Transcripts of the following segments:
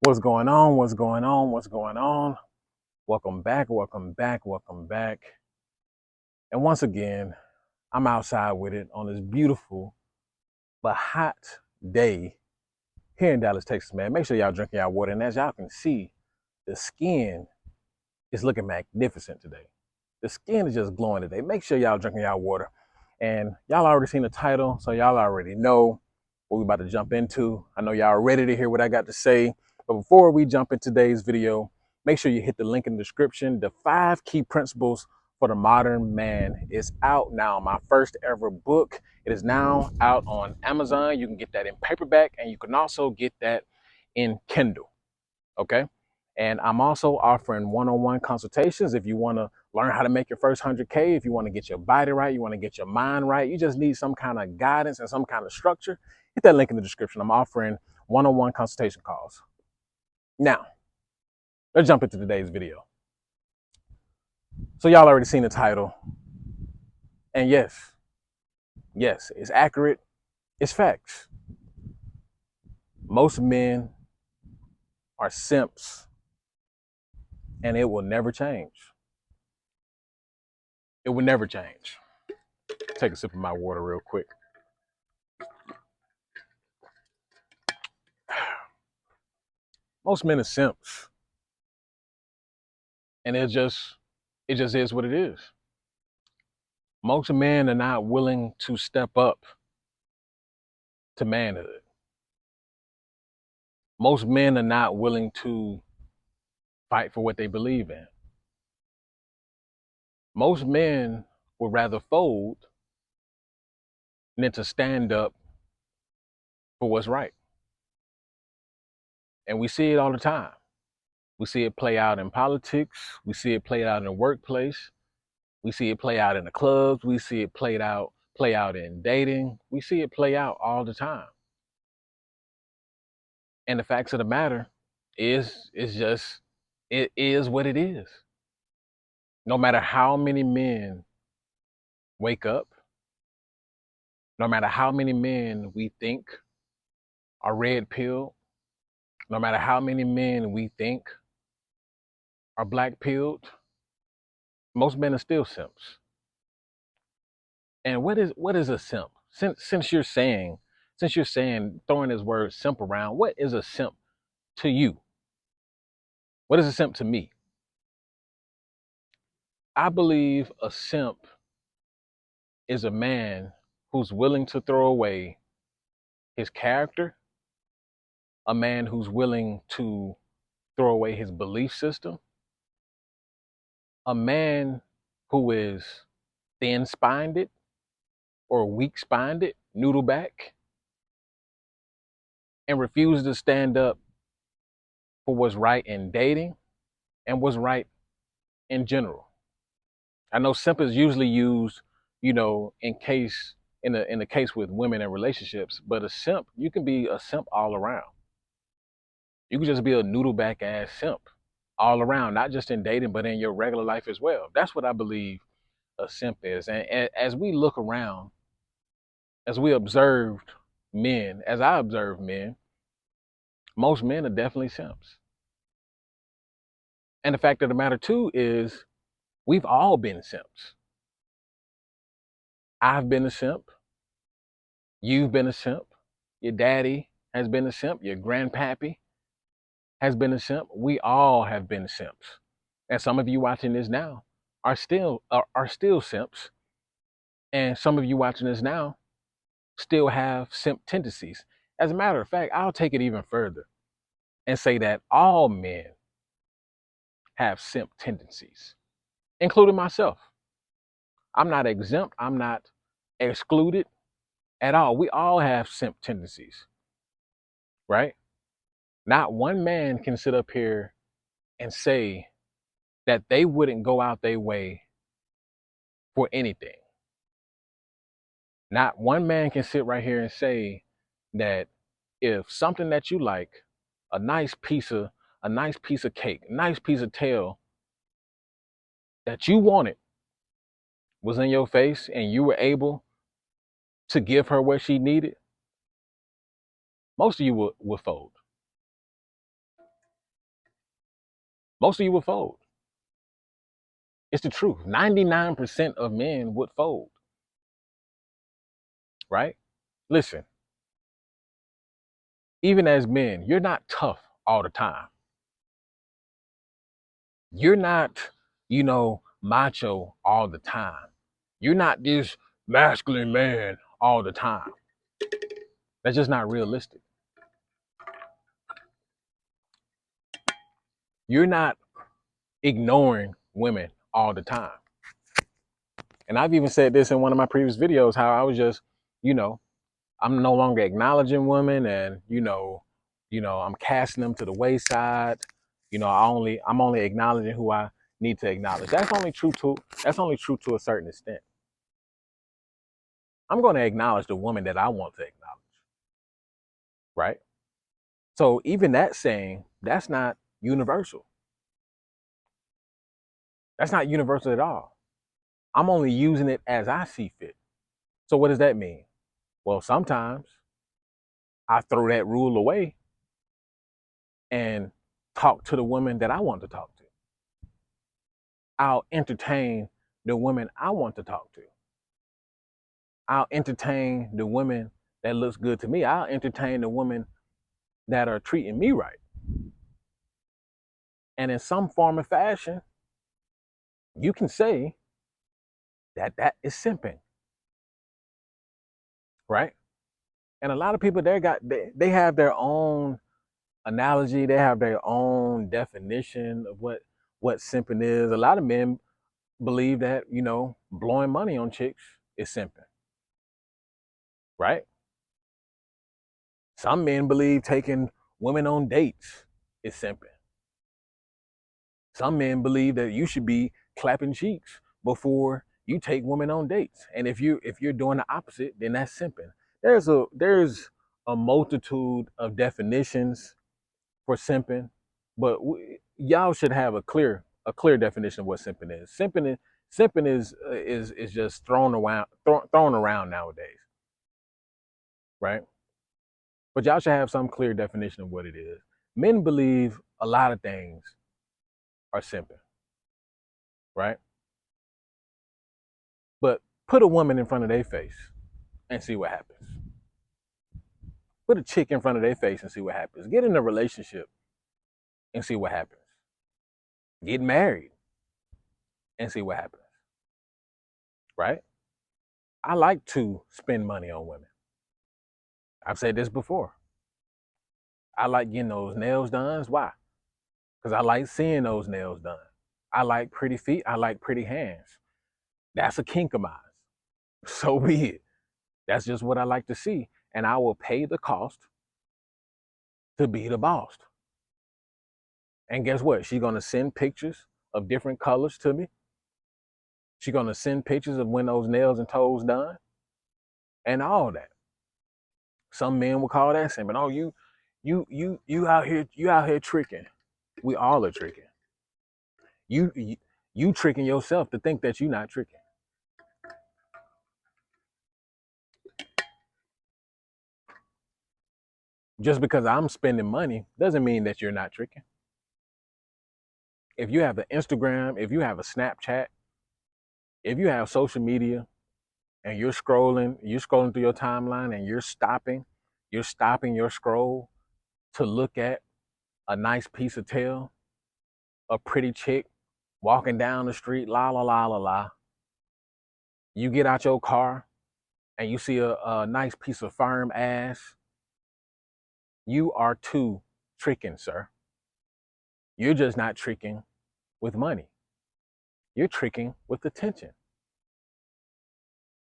What's going on? What's going on? What's going on? Welcome back, welcome back, welcome back. And once again, I'm outside with it on this beautiful but hot day here in Dallas, Texas, man. Make sure y'all drinking y'all water. And as y'all can see, the skin is looking magnificent today. The skin is just glowing today. Make sure y'all drinking y'all water. And y'all already seen the title, so y'all already know what we're about to jump into. I know y'all are ready to hear what I got to say. But before we jump in today's video, make sure you hit the link in the description. The 5 Key Principles for the Modern Man is out now. My first ever book. It is now out on Amazon. You can get that in paperback and you can also get that in Kindle. Okay. And I'm also offering one-on-one consultations if you want to learn how to make your first 100K, if you want to get your body right, you want to get your mind right, you just need some kind of guidance and some kind of structure, hit that link in the description. I'm offering one-on-one consultation calls. Now, let's jump into today's video. So y'all already seen the title. And yes, it's accurate. It's facts. Most men are simps, and it will never change. It will never change. Take a sip of my water real quick. Most men are simps, and it just is what it is. Most men are not willing to step up to manhood. Most men are not willing to fight for what they believe in. Most men would rather fold than to stand up for what's right. And we see it all the time. We see it play out in politics. We see it play out in the workplace. We see it play out in the clubs. We see it play out in dating. We see it play out all the time. And the facts of the matter is, it is what it is. No matter how many men wake up, no matter how many men we think are red pilled, no matter how many men we think are black pilled, most men are still simps. And what is a simp? Since you're saying throwing this word simp around, what is a simp to you? What is a simp to me? I believe a simp is a man who's willing to throw away his character, a man who's willing to throw away his belief system, a man who is thin-spined or weak-spined, noodle back, and refuses to stand up for what's right in dating and what's right in general. I know simp is usually used, in the case with women and relationships, but a simp, you can be a simp all around. You can just be a noodle back ass simp all around, not just in dating, but in your regular life as well. That's what I believe a simp is. And as we look around, as we observed men, as I observe men, most men are definitely simps. And the fact of the matter too is we've all been simps. I've been a simp. You've been a simp. Your daddy has been a simp. Your grandpappy has been a simp. We all have been simps. And some of you watching this now are still simps. And some of you watching this now still have simp tendencies. As a matter of fact, I'll take it even further and say that all men have simp tendencies, including myself. I'm not exempt. I'm not excluded at all. We all have simp tendencies, right? Not one man can sit up here and say that they wouldn't go out their way for anything. Not one man can sit right here and say that if something that you like, a nice piece of cake, a nice piece of tail that you wanted was in your face and you were able to give her what she needed, most of you would fold. Most of you would fold. It's the truth. 99% of men would fold, right? Listen, even as men, you're not tough all the time. You're not, macho all the time. You're not this masculine man all the time. That's just not realistic. You're not ignoring women all the time. And I've even said this in one of my previous videos, how I was just, you know, I'm no longer acknowledging women, and I'm casting them to the wayside. I'm only acknowledging who I need to acknowledge. That's only true to a certain extent. I'm going to acknowledge the woman that I want to acknowledge, right? So even that saying, that's not universal. That's not universal at all. I'm only using it as I see fit. So what does that mean? Well, sometimes I throw that rule away and talk to the woman that I want to talk to. I'll entertain the women I want to talk to. I'll entertain the women that looks good to me. I'll entertain the women that are treating me right. And in some form or fashion, you can say that is simping, right? And a lot of people they have their own analogy, they have their own definition of what simping is. A lot of men believe that, blowing money on chicks is simping, right? Some men believe taking women on dates is simping. Some men believe that you should be clapping cheeks before you take women on dates. And if you're doing the opposite, then that's simping. There's a multitude of definitions for simping, but y'all should have a clear definition of what simping is. Simping is just thrown around nowadays, right? But y'all should have some clear definition of what it is. Men believe a lot of things are simping, right? But put a woman in front of their face and see what happens. Put a chick in front of their face and see what happens. Get in a relationship and see what happens. Get married and see what happens, right? I like to spend money on women. I've said this before. I like getting those nails done. Why? Because I like seeing those nails done. I like pretty feet. I like pretty hands. That's a kink of mine. So be it. That's just what I like to see. And I will pay the cost to be the boss. And guess what? She's going to send pictures of different colors to me. She's going to send pictures of when those nails and toes done and all that. Some men will call that simping. Oh, you out here tricking. We all are tricking. You tricking yourself to think that you're not tricking. Just because I'm spending money doesn't mean that you're not tricking. If you have an Instagram, if you have a Snapchat, if you have social media and you're scrolling through your timeline and you're stopping your scroll to look at a nice piece of tail, a pretty chick walking down the street, la la la la la. You get out your car and you see a nice piece of firm ass. You are too tricking, sir. You're just not tricking with money. You're tricking with attention.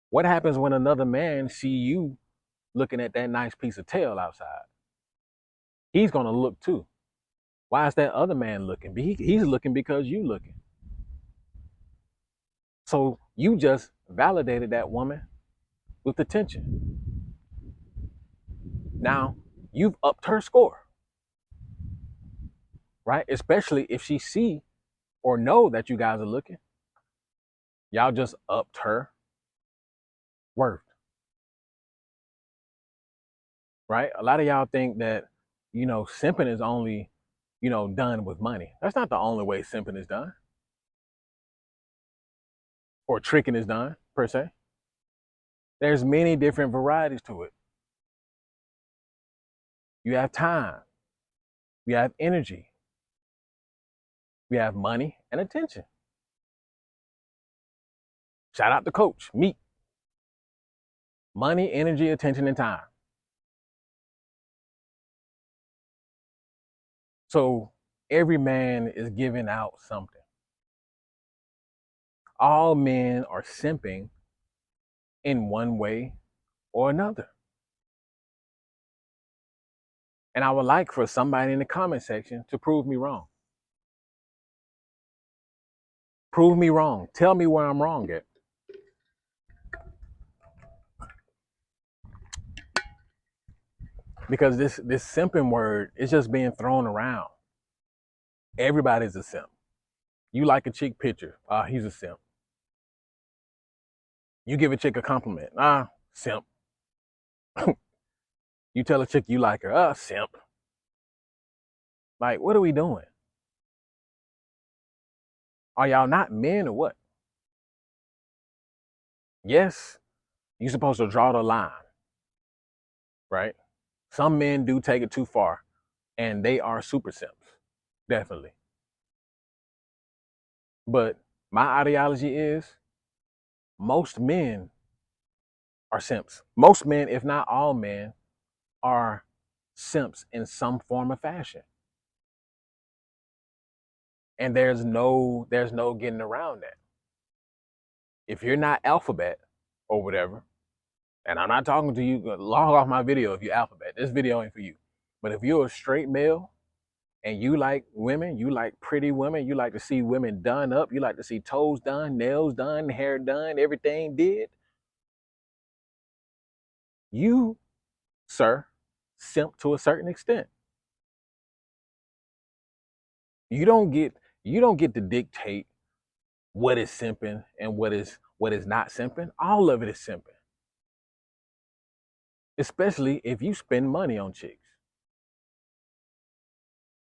What happens when another man see you looking at that nice piece of tail outside? He's gonna look too. Why is that other man looking? He's looking because you looking. So you just validated that woman with attention. Now you've upped her score, right? Especially if she see or know that you guys are looking. Y'all just upped her worth, right? A lot of y'all think that, simping is only, done with money. That's not the only way simping is done or tricking is done, per se. There's many different varieties to it. You have time, you have energy, you have money and attention. Shout out to Coach, Meet. Money, energy, attention, and time. So every man is giving out something. All men are simping in one way or another. And I would like for somebody in the comment section to prove me wrong. Prove me wrong. Tell me where I'm wrong at. Because this simping word is just being thrown around. Everybody's a simp. You like a chick picture, he's a simp. You give a chick a compliment, simp. You tell a chick you like her, simp. Like, what are we doing? Are y'all not men or what? Yes, you're supposed to draw the line, right? Some men do take it too far, and they are super simps, definitely. But my ideology is most men are simps. Most men, if not all men, are simps in some form of fashion. And there's no getting around that. If you're not alphabet or whatever, and I'm not talking to you, log off my video if you're alphabet. This video ain't for you. But if you're a straight male and you like women, you like pretty women, you like to see women done up, you like to see toes done, nails done, hair done, everything did, you, sir, simp to a certain extent. You don't get to dictate what is simping and what is not simping. All of it is simping. Especially if you spend money on chicks.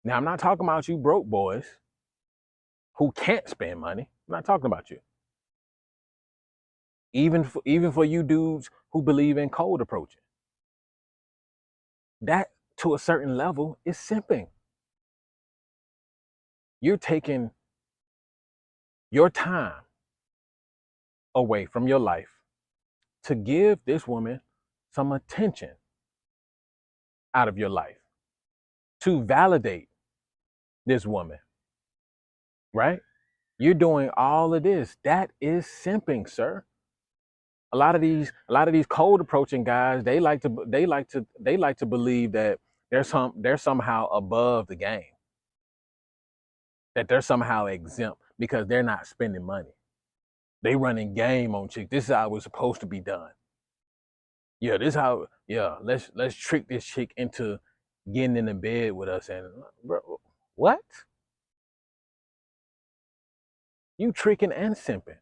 Now, I'm not talking about you broke boys who can't spend money. I'm not talking about you. Even for you dudes who believe in cold approaching. That, to a certain level, is simping. You're taking your time away from your life to give this woman some attention out of your life, to validate this woman, right? You're doing all of this. That is simping, sir. A lot of these cold approaching guys, they like to believe that they're somehow above the game, that they're somehow exempt because they're not spending money. They running game on chicks. This is how it was supposed to be done. Yeah, this how. Yeah, let's trick this chick into getting in the bed with us. And bro, what? You tricking and simping.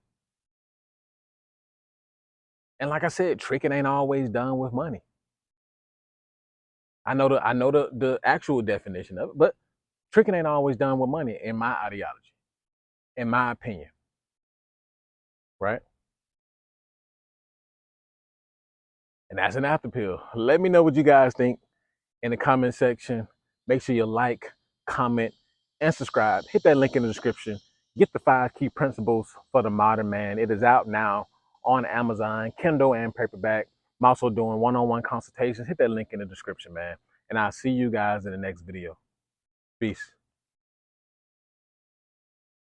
And like I said, tricking ain't always done with money. I know the actual definition of it, but tricking ain't always done with money, in my ideology, in my opinion. Right? And that's an after pill. Let me know what you guys think in the comment section. Make sure you like, comment, and subscribe. Hit that link in the description. Get the 5 key principles for the modern man. It is out now on Amazon, Kindle, and paperback. I'm also doing one-on-one consultations. Hit that link in the description, man. And I'll see you guys in the next video. Peace.